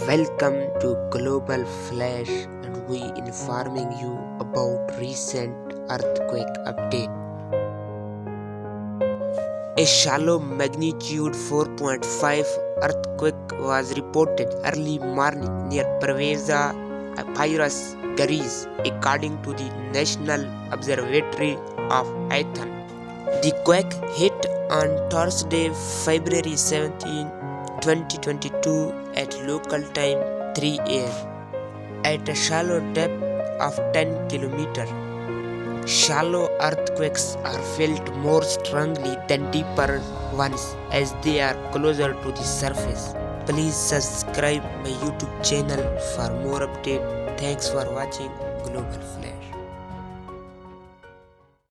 Welcome to Global Flash, and we informing you about recent earthquake update. A shallow magnitude 4.5 earthquake was reported early morning near Preveza, Epirus, Greece, according to the National Observatory of Athens. The quake hit on Thursday, February 17, 2022 at local time 3 am at a shallow depth of 10 km. Shallow earthquakes are felt more strongly than deeper ones as they are closer to the surface. Please subscribe my YouTube channel for more updates. Thanks for watching Global Flash.